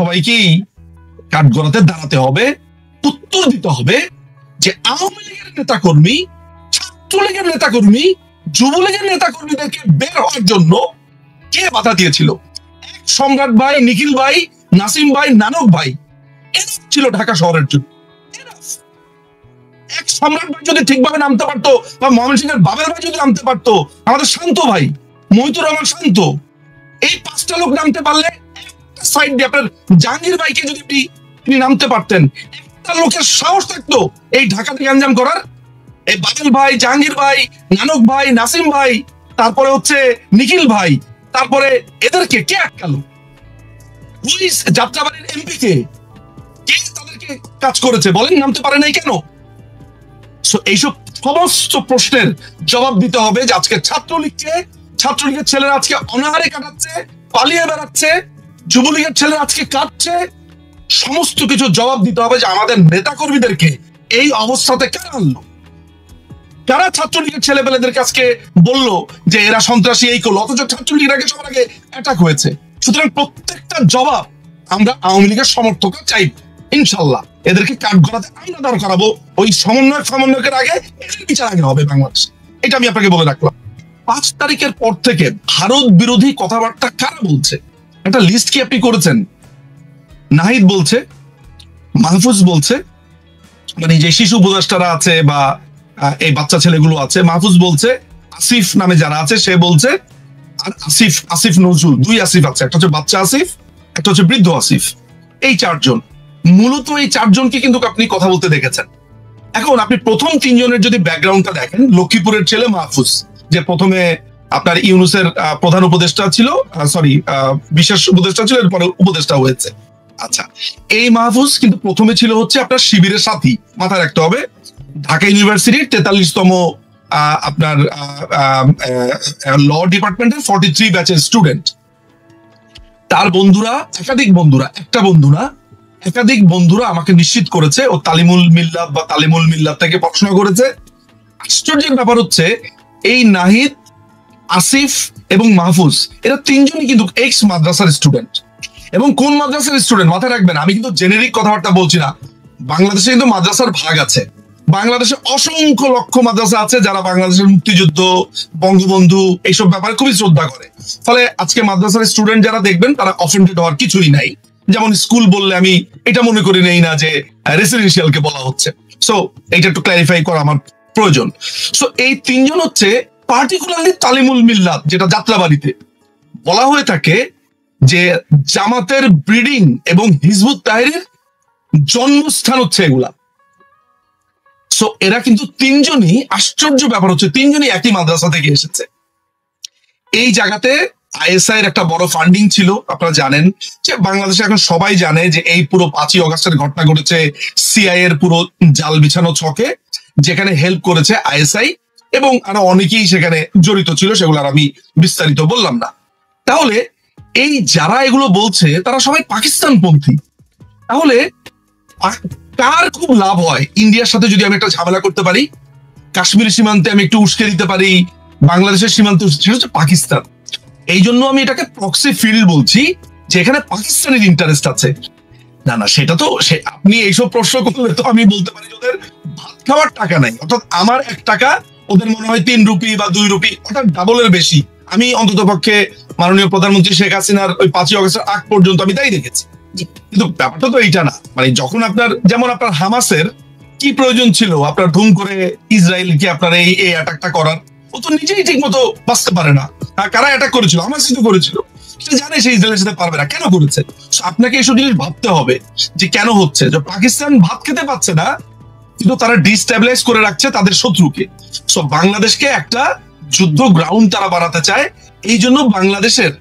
সবাইকেই কাঠগড়াতে দাঁড়াতে হবে, উত্তর দিতে হবে যে আওয়ামী লীগের নেতাকর্মী, ছাত্রলীগের নেতাকর্মী, যুবলীগের নেতাকর্মীদেরকে বের হওয়ার জন্য কে বাধা দিয়েছিল। এক সম্রাট ভাই, নিখিল ভাই, নাসিম ভাই, নানক ভাই ছিল ঢাকা শহরের জন্য। এক সম্রাট ভাই যদি ঠিকভাবে নামতে পারতো, বা ময়মনসিংহের বাবের ভাই যদি নামতে পারতো, আমাদের শান্ত ভাই মহিতুর রহমান শান্ত, এই 5টা লোক নামতে পারলে, একটা সাইড দিয়ে আপনার জাহাঙ্গীর ভাইকে যদি তিনি নামতে পারতেন, একটা লোকের সাহস থাকতো এই ঢাকাতে গ্যাঞ্জাম করার। এই বাদল ভাই, জাহাঙ্গীর ভাই, নানক ভাই, নাসিম ভাই, তারপরে হচ্ছে নিখিল ভাই, তারপরে এদেরকে কে আটকালো? পুলিশ যাত্রাবাড়ির এমপি কে তাদেরকে কাজ করেছে বলেন, নামতে পারে নাই কেন? এইসব সমস্ত প্রশ্নের জবাব দিতে হবে যে আজকে ছাত্রলীগের ছেলেরা আজকে অনাহারে কাটাচ্ছে, পালিয়ে বেড়াচ্ছে, যুবলীগের ছেলেরা আজকে কাটছে। সমস্ত কিছু জবাব দিতে হবে যে আমাদের নেতাকর্মীদেরকে এই অবস্থাতে কারা আনলো, কারা ছাত্রলীগের ছেলেপেলেদেরকে আজকে বললো যে এরা সন্ত্রাসী, এই করলো, অথচ ছাত্রলীগের আগে সবার আগে অ্যাটাক হয়েছে। সুতরাং প্রত্যেকটা জবাব আমরা আওয়ামী লীগের সমর্থকরা চাইব ইনশাল্লাহ। এদেরকে কাঠগড়াতে আমরা দাঁড় করাবো, ওই সমন্বয়কের আগে এদের বিচার আগে হবে বাংলাদেশ। এটা আমি আপনাকে বলে রাখলাম। 5 তারিখের পর থেকে ভারত বিরোধী কথাবার্তা কারা বলছে, একটা লিস্ট কি আপনি করেছেন? নাহিদ বলছে, মাহফুজ বলছে, মানে যে শিশু উপদেষ্টারা আছে বা এই বাচ্চা ছেলেগুলো আছে, মাহফুজ বলছে, আসিফ নামে যারা আছে সে বলছে, আর আসিফ নজরুল, 2 আসিফ আছে, একটা হচ্ছে বাচ্চা আসিফ, একটা হচ্ছে বৃদ্ধ আসিফ। এই 4 জন, মূলত এই 4 জনকে কিন্তু আপনি কথা বলতে দেখেছেন। এখন আপনি প্রথম 3 জনের যদি ব্যাকগ্রাউন্ডটা দেখেন, লক্ষ্মীপুরের ছেলে মাহফুজ, যে প্রথমে আপনার ইউনুসের প্রধান উপদেষ্টা ছিল, বিশেষ উপদেষ্টা ছিল, এরপরে উপদেষ্টা হয়েছে। আচ্ছা, এই মাহফুজ কিন্তু প্রথমে ছিল হচ্ছে আপনার শিবিরের সাথী, মাথায় রাখতে হবে। ঢাকা ইউনিভার্সিটির 43তম আপনার ল ডিপার্টমেন্টের 43 ব্যাচের স্টুডেন্ট। তার বন্ধুরা, একাধিক বন্ধুরা আমাকে নিশ্চিত করেছে ও তালিমুল মিল্লাত থেকে পড়াশোনা করেছে। আশ্চর্যের ব্যাপার হচ্ছে এই নাহিদ, আসিফ এবং মাহফুজ, এরা 3 জনই কিন্তু এক্স মাদ্রাসার স্টুডেন্ট। এবং কোন মাদ্রাসার স্টুডেন্ট মাথায় রাখবেন, আমি কিন্তু জেনেরিক কথাবার্তা বলছি না। বাংলাদেশে কিন্তু মাদ্রাসার ভাগ আছে, বাংলাদেশে অসংখ্য লক্ষ মাদ্রাসা আছে যারা বাংলাদেশের মুক্তিযুদ্ধ, বঙ্গবন্ধু এইসব ব্যাপারে খুবই শ্রদ্ধা করে। ফলে আজকে মাদ্রাসার স্টুডেন্ট যারা দেখবেন তারা অফেন্ডেড হওয়ার কিছুই নাই। যেমন স্কুল বললে আমি এটা মনে করি নেই না যে রেসিডেন্সিয়ালকে বলা হচ্ছে। সো এইটা একটু ক্ল্যারিফাই করা আমার প্রয়োজন। সো এই 3 জন হচ্ছে পার্টিকুলারলি তালিমুল মিল্লাত, যেটা যাত্রাবাড়িতে বলা হয়ে থাকে যে জামাতের ব্রিডিং এবং হিজবুত তাহরীরের জন্মস্থান হচ্ছে এগুলা। সো এরা কিন্তু 3 জনই, আশ্চর্য ব্যাপার হচ্ছে 3 জনই একই মাদ্রাসা থেকে এসেছে। এই জায়গাতে আইএসআই এর একটা বড় ফান্ডিং ছিল। আপনারা জানেন যে বাংলাদেশে এখন সবাই জানে যে এই পুরো 5ই অগাস্টের ঘটনা ঘটেছে সিআই এর পুরো জাল বিছানো ছকে, যেখানে হেল্প করেছে আইএসআই এবং আরো অনেকেই সেখানে জড়িত ছিল, সেগুলো আর আমি বিস্তারিত বললাম না। তাহলে এই যারা এগুলো বলছে তারা সবাই পাকিস্তানপন্থী। তাহলে কার খুব লাভ হয় ইন্ডিয়ার সাথে যদি আমি একটা ঝামেলা করতে পারি, কাশ্মীর সীমান্তে আমি একটু উস্কে দিতে পারি, বাংলাদেশের সীমান্তে, সেটা হচ্ছে পাকিস্তান। এই জন্য আমি এটাকে প্রক্সি ফিল্ড বলছি, যে এখানে পাকিস্তানের ইন্টারেস্ট আছে। না সেটা তো আপনি এইসব প্রশ্ন করলে তো আমি বলতে পারি ওদের ভাত খাওয়ার টাকা নাই, অর্থাৎ আমার 1 টাকা ওদের মনে হয় 3 রুপি বা 2 রুপি, অর্থাৎ ডাবলের বেশি। আমি অন্তত পক্ষে মাননীয় প্রধানমন্ত্রী শেখ হাসিনার ওই 5ই অগাস্টের আগ পর্যন্ত আমি তাই দেখেছি। কিন্তু ব্যাপারটা তো এইটা না, মানে যখন আপনার, যেমন আপনার হামাসের কি প্রয়োজন ছিল আপনার ধুম করে ইসরায়েলকে আপনার এই অ্যাটাকটা করার? ও তো নিজেই ঠিক মতো বাঁচতে পারে না। কারা অ্যাটাক করেছিল? হামাসই তো করেছিল। সে জানে সে ইসরায়েলের সাথে পারবে না, কেন করেছে? আপনাকে এইসব জিনিস ভাবতে হবে যে কেন হচ্ছে। যে পাকিস্তান ভাত খেতে পাচ্ছে না, কিন্তু তারা ডিস্টেবিলাইজ করে রাখছে তাদের শত্রুকে। সো বাংলাদেশকে একটা যুদ্ধ গ্রাউন্ড তারা বানাতে চায়, এই জন্য বাংলাদেশের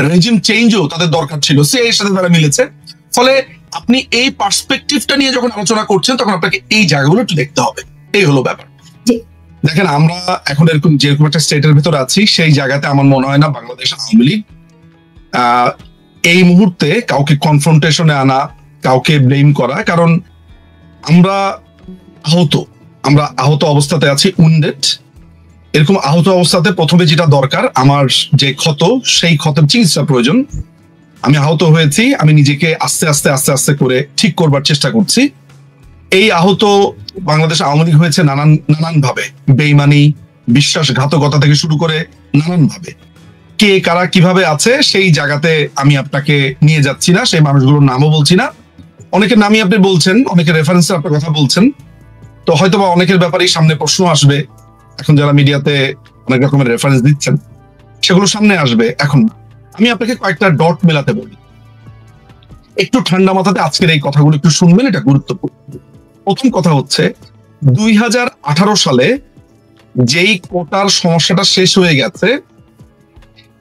রেজিম চেঞ্জও তাদের দরকার ছিল, সে এর সাথে তারা মিলেছে। ফলে আপনি এই পার্সপেক্টিভটা নিয়ে যখন আলোচনা করছেন তখন আপনাকে এই জায়গাগুলো একটু দেখতে হবে। এই হলো ব্যাপার। দেখেন, আমরা এখন এরকম যেরকম একটা স্টেটের ভিতরে আছি, সেই জায়গাতে আমার মনে হয় না বাংলাদেশ আওয়ামী লীগ এই মুহূর্তে কাউকে কনফ্রন্টেশনে আনা, কাউকে ব্লেম করা, কারণ আমরা আহত অবস্থাতে আছি, উইন্ডেড। এরকম আহত অবস্থাতে প্রথমে যেটা দরকার, আমার যে ক্ষত, সেই ক্ষতের চিকিৎসা প্রয়োজন। আমি আহত হয়েছি, আমি নিজেকে আস্তে আস্তে আস্তে আস্তে করে ঠিক করবার চেষ্টা করছি। এই আহত বাংলাদেশ আওয়ামী লীগ হয়েছে নানান ভাবে, বেইমানি, বিশ্বাসঘাতকতা থেকে শুরু করে নানান ভাবে। কে কারা কিভাবে আছে সেই জায়গাতে আমি আপনাকে নিয়ে যাচ্ছি না, সেই মানুষগুলোর নামও বলছি না। অনেকের নামই আপনি বলছেন, অনেকের রেফারেন্সে আপনার কথা বলছেন, তো হয়তোবা অনেকের ব্যাপারেই সামনে প্রশ্ন আসবে। এখন যারা মিডিয়াতে অনেক রকমের রেফারেন্স দিচ্ছেন সেগুলো সামনে আসবে। এখন আমি আপনাকে কয়েকটা ডট মেলাতে বলি, একটু ঠান্ডা মাথাতে আজকের এই কথাগুলো একটু শুনবেন, এটা গুরুত্বপূর্ণ। প্রথম কথা হচ্ছে 2018 সালে যেই কোটার সমস্যাটা শেষ হয়ে গেছে,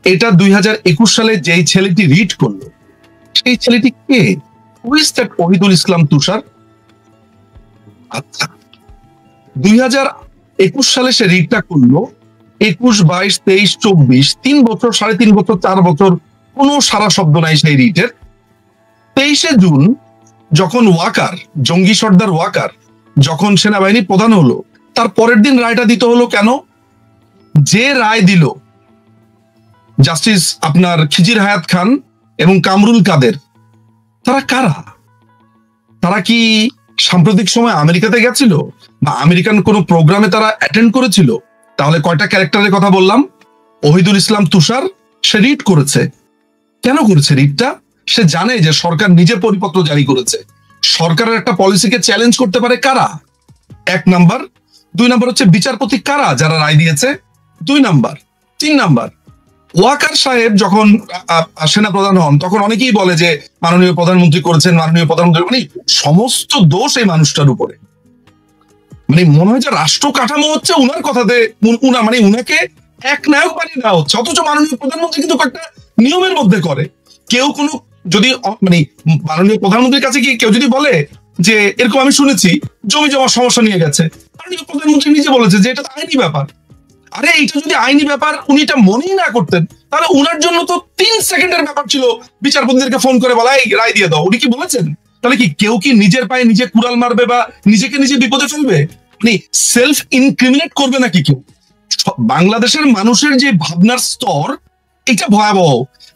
এটা 2021 সালে যেই ছেলেটি রিড করলো সেই ছেলেটি কে? হু ইজ দ্যাট ওহিদুল ইসলাম তুষার? আচ্ছা, 2021 সালে সে রিডটা করলো, 21, 22, 23, 24, 3 বছর, 3.5 বছর, 4 বছর কোনো সারা শব্দ নাই সেই রিটের। 23শে জুন যখন ওয়াকার, জঙ্গি সর্দার ওয়াকার যখন সেনাবাহিনী প্রধান হলো, তার পরের দিন রায়টা দিতে হলো কেন? যে রায় দিল জাস্টিস আপনার খিজির হায়াত খান এবং কামরুল কাদের, তারা কারা? তারা কি সাম্প্রতিক সময় আমেরিকাতে গেছিল বা আমেরিকান কোনো প্রোগ্রামে তারা অ্যাটেন্ড করেছিল? তাহলে কয়টা ক্যারেক্টারের কথা বললাম? ওহিদুল ইসলাম তুষার, সে রিড করেছে। কেন করেছে রিডটা? সে জানে যে সরকার নিজে পরিপত্র জারি করেছে। সরকারের একটা পলিসিকে চ্যালেঞ্জ করতে পারে কারা? 1 নাম্বার। 2 নাম্বার হচ্ছে বিচারপতি কারা যারা রায় দিয়েছে? 2 নাম্বার। 3 নাম্বার, ওয়াকার সাহেব যখন সেনা প্রধান হন তখন অনেকেই বলে যে মাননীয় প্রধানমন্ত্রী করেছেন, মাননীয় প্রধানমন্ত্রী, মানে সমস্ত দোষ এই মানুষটার উপরে। মানে মনে হয় যে রাষ্ট্র কাঠামো হচ্ছে উনার কথাতে, মানে উনাকে এক নায়ক বানিয়ে দেওয়া হচ্ছে। অথচ মাননীয় প্রধানমন্ত্রী কিন্তু একটা নিয়মের মধ্যে করে। কেউ কোনো যদি মানে মাননীয় প্রধানমন্ত্রীর কাছে কি কেউ যদি বলে যে এরকম আমি শুনেছি জমি জমার সমস্যা নিয়ে গেছে, মাননীয় প্রধানমন্ত্রী নিজে বলেছে যে এটা আইনি ব্যাপার। আরে এইটা যদি আইনি ব্যাপার উনি এটা মনেই না করতেন, তাহলে উনার জন্য তো 3 সেকেন্ডের ব্যাপার ছিল বিচারপতিদেরকে ফোন করে বলা এই রায় দিয়ে দাও। উনি কি বলেছেন? তাহলে কি কেউ কি নিজের পায়ে নিজে কুড়াল মারবে বা নিজেকে নিজে বিপদে ফেলবে? মানে সেলফ ইনক্রিমিনেট করবে নাকি কেউ? বাংলাদেশের মানুষের যে ভাবনার স্তর, এটা ভয়াবহ,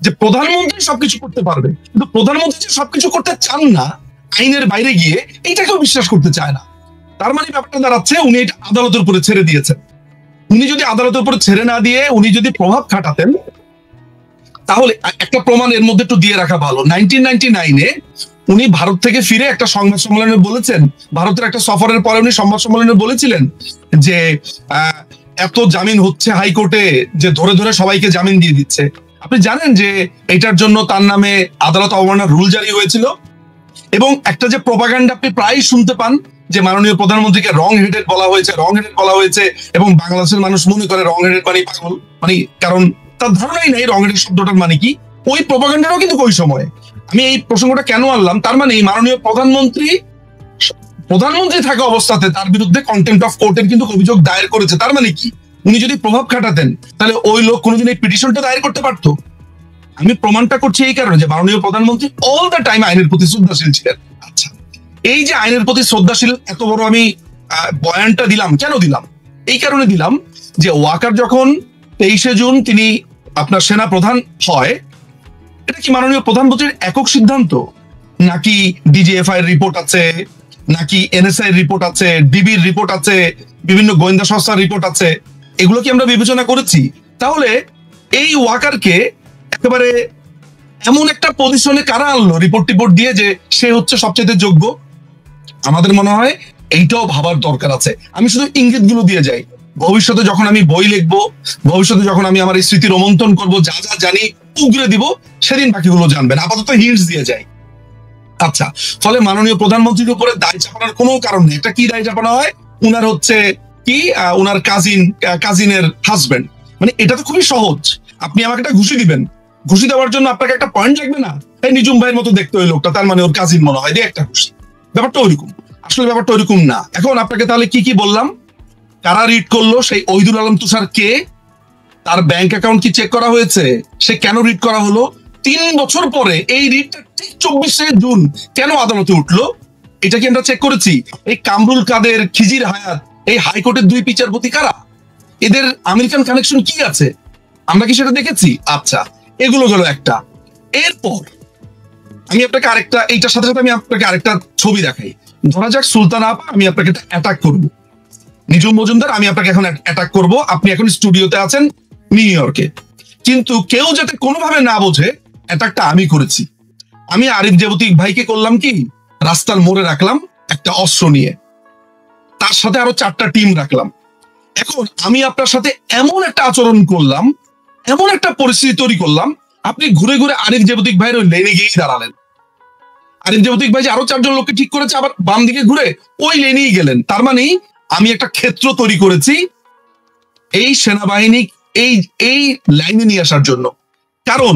যে প্রধানমন্ত্রী সবকিছু করতে পারবে, কিন্তু প্রধানমন্ত্রী যে সবকিছু করতে চান না আইনের বাইরে গিয়ে, এইটা কেউ বিশ্বাস করতে চায় না। তার মানে ব্যাপারটা দাঁড়াচ্ছে উনি এটা আদালতের উপরে ছেড়ে দিয়েছেন। উনি যদি আদালতের উপরে ছেড়ে না দিয়ে উনি যদি প্রভাব খাটাতেন, তাহলে একটা প্রমাণ এর মধ্যে একটু দিয়ে রাখা ভালো। 1999-এ উনি ভারত থেকে ফিরে একটা সংবাদ সম্মেলনে বলেছেন, ভারতের একটা সফরের পরে উনি সংবাদ সম্মেলনে বলেছিলেন যে এত জামিন হচ্ছে হাইকোর্টে, যে ধরে ধরে সবাইকে জামিন দিয়ে দিচ্ছে। আপনি জানেন যে এটার জন্য তার নামে আদালত অবমাননার রুল জারি হয়েছিল। এবং একটা যে প্রোপাগান্ডা আপনি প্রায় শুনতে পান যে মাননীয় প্রধানমন্ত্রীকে রং হেডেড বলা হয়েছে, এবং বাংলাদেশের মানুষ মনে করে রং হেডেড মানে পাগল, মানে কারণ তার ধারণাই নাই রং হেডেড শব্দটার মানে কি। ওই প্রোপাগান্ডাটাও কিন্তু ওই সময়। আমি এই প্রসঙ্গটা কেন আনলাম, তার মানে মাননীয় প্রধানমন্ত্রী থাকা অবস্থাতে তার বিরুদ্ধে কন্টেম্পট অফ কোর্টের কিন্তু অভিযোগ দায়ের করেছে। তার মানে কি, উনি যদি প্রভাব খাটাতেন তাহলে ওই লোক কোনোদিন এই পিটিশনটা দায়ের করতে পারতো? আমি প্রমাণটা করছি এই কারণে যে মাননীয় প্রধানমন্ত্রী অল দ্য টাইম আইনের প্রতি শ্রদ্ধাশীল ছিলেন। আচ্ছা, এই যে আইনের প্রতি শ্রদ্ধাশীল এত বড় আমি বয়ানটা দিলাম, কেন দিলাম? এই কারণে দিলাম যে ওয়াকার যখন 23শে জুন তিনি আপনার সেনা প্রধান হয়, এটা কি মাননীয় প্রধানমন্ত্রীর একক সিদ্ধান্ত, নাকি ডিজিএফআই এর রিপোর্ট আছে, নাকি এনএসআই এর রিপোর্ট আছে, ডিবির রিপোর্ট আছে, বিভিন্ন গোয়েন্দা সংস্থার রিপোর্ট আছে? এগুলো কি আমরা বিবেচনা করেছি? তাহলে এই ওয়াকারকে একেবারে এমন একটা পজিশনে কারা আনলো রিপোর্ট দিয়ে যে সে হচ্ছে সবচেয়ে যোগ্য? আমাদের মনে হয় এইটাও ভাবার দরকার আছে। আমি শুধু ইঙ্গিত গুলো দিয়ে যাই, ভবিষ্যতে যখন আমি বই লিখবো, ভবিষ্যতে যখন আমি আমার এই স্মৃতি রোমন্থন করবো, যা যা জানি উগরে দিব, সেদিন বাকিগুলো জানবেন। আপাতত হিন্টস দিয়ে যাই। আচ্ছা, ফলে মাননীয় প্রধানমন্ত্রীর উপরে দায় চাপানোর কোনো কারণ নেই। এটা কি দায় চাপানো হয়? উনার হচ্ছে কি, উনার কাজিনের হাজবেন্ড। মানে এটা তো খুবই সহজ। আপনি আমাকে একটা ঘুষি দিবেন, ঘুষি দেওয়ার জন্য আপনাকে একটা পয়েন্ট লাগবে না? এই নিজুম ভাইয়ের মতো দেখতে ওই লোকটা, তার মানে ওর কাজিন মনে হয়, দিয়ে একটা ঘুষি। ব্যাপারটা ওইরকম। আসলে ব্যাপারটা ওইরকম না। এখন আপনাকে তাহলে কি বললাম, কারা রিড করলো, সেই ওহিদুল আলম তুষার কে, তার ব্যাংক অ্যাকাউন্ট কি চেক করা হয়েছে, সে কেন রিড করা হলো, 3 বছর পরে এই রিডটা ঠিক 24শে জুন কেন আদালতে উঠলো, এটা কি আমরা চেক করেছি? এই কামরুল কাদের, খিজির হায়াত, এই হাইকোর্টের 2 বিচারপতি কারা, এদের আমেরিকান কানেকশন কি আছে, আমরা কি সেটা দেখেছি? আচ্ছা, এগুলো গেল একটা। এরপর আমি আপনাকে আরেকটা, এইটার সাথে সাথে আমি আপনাকে আরেকটা ছবি দেখাই। ধরা যাক সুলতানা আপা, আমি আপনাকে একটা অ্যাটাক করবো, নিজুম মজুমদার আমি আপনাকে এখন অ্যাটাক করব, আপনি এখন স্টুডিওতে আছেন নিউ ইয়র্কে, কিন্তু কেউ যাতে কোনোভাবে না বোঝে অ্যাটাকটা আমি করেছি। আমি আরিফ জেবতিক ভাইকে করলাম কি, রাস্তার মোড়ে রাখলাম একটা অস্ত্র নিয়ে, তার সাথে আরো 4টা টিম রাখলাম। এখন আমি আপনার সাথে এমন একটা আচরণ করলাম, এমন একটা পরিস্থিতি তৈরি করলাম, আপনি ঘুরে ঘুরে আরিফ জেবতিক ভাইয়ের ওই লেনে গিয়েই দাঁড়ালেন। আরিফ জেবতিক ভাই যে আরো 4জন লোককে ঠিক করেছে, আবার বাম দিকে ঘুরে ওই লেনেই গেলেন। তার মানে আমি একটা ক্ষেত্র তৈরি করেছি এই সেনাবাহিনী এই এই লাইনে নিয়ে আসার জন্য। কারণ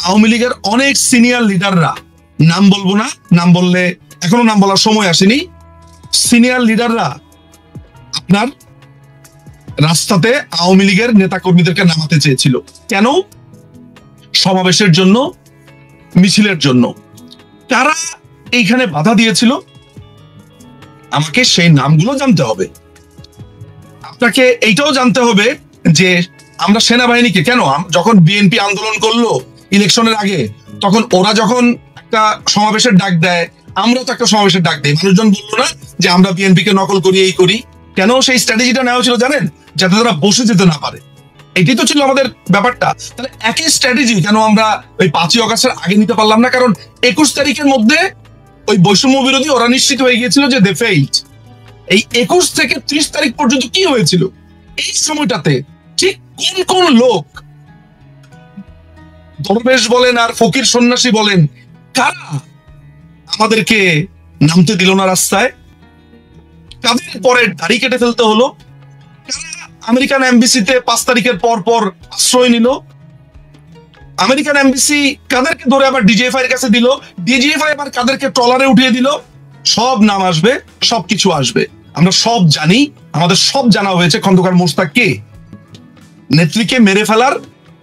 আওয়ামী লীগের অনেক সিনিয়র লিডাররা, নাম বলবো না, নাম বললে এখনো নাম বলার সময় আসেনি, সিনিয়র লিডাররা আপনার রাস্তাতে আওয়ামী লীগের নেতা কর্মীদেরকে নামাতে চেয়েছিল। কেন? সমাবেশের জন্য, মিছিলের জন্য। কারা এইখানে বাধা দিয়েছিল? আমাকে সেই নামগুলো জানতে হবে। আপনাকে এইটাও জানতে হবে যে আমরা সেনাবাহিনীকে কেন, যখন বিএনপি আন্দোলন করলো ইলেকশনের আগে, তখন ওরা যখন একটা সমাবেশের ডাক দেয়, আমরা তো একটা সমাবেশের ডাক দেয়, মানুষজন বললো না যে আমরা বিএনপি কে নকল করি, এই করি। কেন সেই স্ট্র্যাটেজিটা নেওয়া ছিল জানেন? যাতে তারা বসে যেতে না পারে। এটাই তো ছিল আমাদের ব্যাপারটা। তাহলে একই স্ট্র্যাটেজি কেন আমরা ওই 5ই অগাস্টের আগে নিতে পারলাম না? কারণ 21 তারিখের মধ্যে ওই বৈষম্য বিরোধী ওরা নিশ্চিত হয়ে গিয়েছিল যে দে ফেইলড। এই 21 থেকে 30 তারিখ পর্যন্ত কি হয়েছিল? এই সময়টাতে ঠিক কোন কোন লোক, দরবেশ বলেন আর ফকির সন্ন্যাসী বলেন, কারা আমাদেরকে নামতে দিল না রাস্তায়? কাদের পরে দাড়ি কেটে ফেলতে হলো? আমেরিকান এমবিসিতে 5 তারিখের পর পর আশ্রয় নিল? আমেরিকান এমবিসি কাদেরকে ধরে আবার ডিজিএফআই এর কাছে দিল? ডিজিএফআই আবার কাদেরকে ট্রলারে উঠিয়ে দিল? সব নাম আসবে, সবকিছু আসবে, আমরা সব জানি। আমাদের সব জানা হয়েছে খন্দকার মোশতাককে নেত্রীকে মেরে ফেলার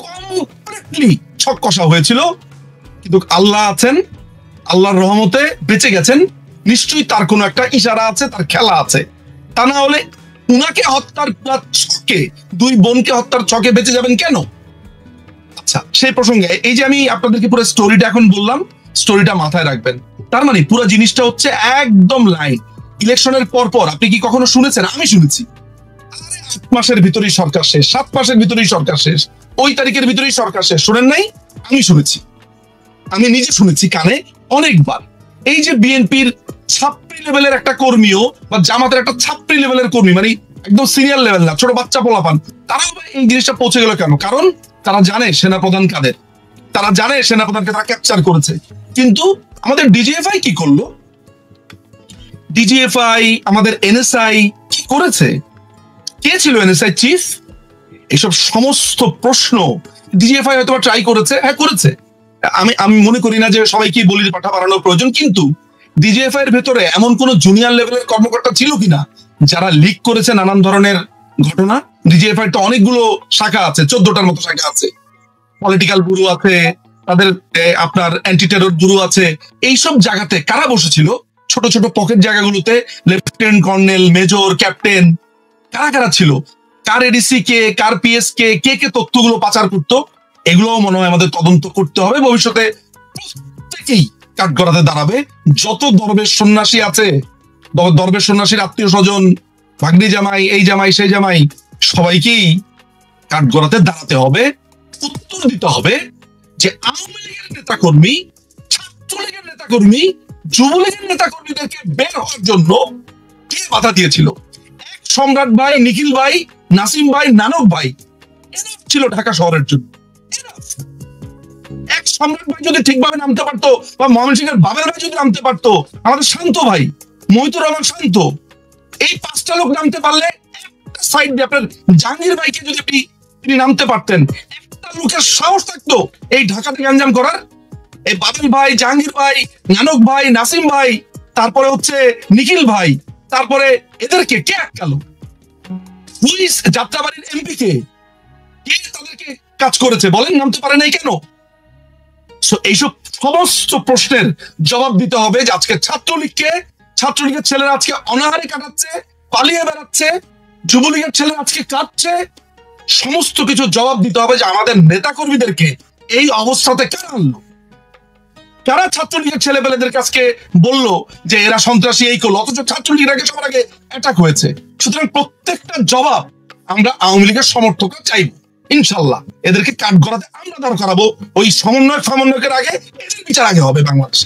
কমপ্লিটলি ছক কষা হয়েছিল, কিন্তু আল্লাহ আছেন, আল্লাহর রহমতে বেঁচে গেছেন। নিশ্চয়ই তার কোনো একটা ইশারা আছে, তার খেলা আছে। তা না হলে উনাকে হত্যার ছকে, 2 বোনকে হত্যার ছকে বেঁচে যাবেন কেন? আচ্ছা, সেই প্রসঙ্গে এই যে আমি আপনাদেরকে পুরো স্টোরিটা এখন বললাম, স্টোরিটা মাথায় রাখবেন। তার মানে পুরো জিনিসটা হচ্ছে একদম লাইন। ইলেকশনের পর পর আপনি কি কখনো শুনেছেন? আমি শুনেছি 8 মাসের ভিতরেই সরকার শেষ, 7 মাসের ভিতরেই সরকার শেষ, ওই তারিখের ভিতরেই সরকার শেষ। শুনেন নাই? আমি শুনেছি, আমি নিজে শুনেছি কানে অনেকবার। এই যে বিএনপির ছাত্রী লেভেলের একটা কর্মীও বা জামাতের একটা ছাত্রী লেভেলের কর্মী, মানে একদম সিনিয়র লেভেল না, ছোট বাচ্চা পোলাপান, তারাও এই জিনিসটা পৌঁছে গেল কেন? কারণ তারা জানে সেনাপ্রধান কাদের, তারা জানে সেনাপ্রধানকে তারা ক্যাপচার করেছে। কিন্তু আমাদের ডিজিএফআই কি করলো? ডিজিএফআই, আমাদের এনএসআই কি করেছে? কে ছিল এনএসআই চিফ? এইসব সমস্ত প্রশ্ন ডিজিএফআই হয়তো ট্রাই করেছে, হ্যাঁ করেছে। আমি মনে করি না যে সবাইকে বলির পাঠা বানানোর প্রয়োজন, কিন্তু ডিজিএফআই এর ভেতরে এমন কোন জুনিয়র লেভেলের কর্মকর্তা ছিল কিনা যারা লিক করেছে নানান ধরনের ঘটনা? ডিজিএফআই তো অনেকগুলো শাখা আছে, 14টার মতো শাখা আছে, পলিটিক্যাল ব্যুরো আছে, তাদের আপনার অ্যান্টি টেরর ব্যুরো আছে। এইসব জায়গাতে কারা বসেছিল? ছোট ছোট পকেট জায়গাগুলোতে লেফটেন্যান্ট কর্নেল, মেজর, ক্যাপ্টেন, কারা কারা ছিল? কার এডিসি কে, কার পিএস কে, কে কে তথ্যগুলো পাচার করতো? এগুলোও মনে হয় আমাদের তদন্ত করতে হবে। ভবিষ্যতে প্রত্যেকেই কাঠগড়াতে দাঁড়াবে। যত দরবেশ সন্ন্যাসী আছে, দরবেশ সন্ন্যাসীর আত্মীয় স্বজন, ভাগ্নি জামাই, এই জামাই সেই জামাই, সবাইকেই কাঠগড়াতে দাঁড়াতে হবে, উত্তর দিতে হবে যে আওয়ামী লীগের নেতা কর্মী, ছাত্রলীগের নেতা কর্মী, যুবলীগের নেতা কর্মীদেরকে বের হওয়ার জন্য কে বাধা দিয়েছিল? এক সম্রাট ভাই, নিখিল ভাই, নাসিম ভাই, নানক ভাই ছিল ঢাকা শহরের জন্য। এক সম্রাট ভাই যদি ঠিকভাবে নামতে পারতো, বা ময়মনসিংহের বাবের ভাই যদি নামতে পারতো, আমাদের শান্ত ভাই মহিতুর রহমান শান্ত, এই 5টা লোক নামতে পারলে, একটা সাইড দিয়ে আপনার জাহাঙ্গীর ভাইকে যদি তিনি নামতে পারতেন, একটা লোকের সাহস থাকতো এই ঢাকাতে গ্যাঞ্জাম করার? এই বাদল ভাই, জাহাঙ্গীর ভাই, নানক ভাই, নাসিম ভাই, তারপরে হচ্ছে নিখিল ভাই, তারপরে এদেরকে কে আটকালো? পুলিশ যাত্রাবাড়ির এমপি কে তাদেরকে কাজ করেছে বলেন? নামতে পারে নাই কেন? এইসব সমস্ত প্রশ্নের জবাব দিতে হবে যে আজকে ছাত্রলীগের ছেলেরা আজকে অনাহারে কাটাচ্ছে, পালিয়ে বেড়াচ্ছে, যুবলীগের ছেলেরা আজকে কাটছে। সমস্ত কিছু জবাব দিতে হবে যে আমাদের নেতা কর্মীদেরকে এই অবস্থাতে কেন আনলো? কারা ছাত্রলীগের ছেলেপেলেদের কাছে বললো যে এরা সন্ত্রাসী এই করলো, অথচ ছাত্রলীগের আগে সবার আগে অ্যাটাক হয়েছে। সুতরাং প্রত্যেকটা জবাব আমরা আওয়ামী লীগের সমর্থকরা চাইব ইনশাল্লাহ। এদেরকে কাঠগড়াতে আমরা দাঁড় করাবো, ওই সমন্বয়কের আগে এদের বিচার আগে হবে বাংলাদেশ।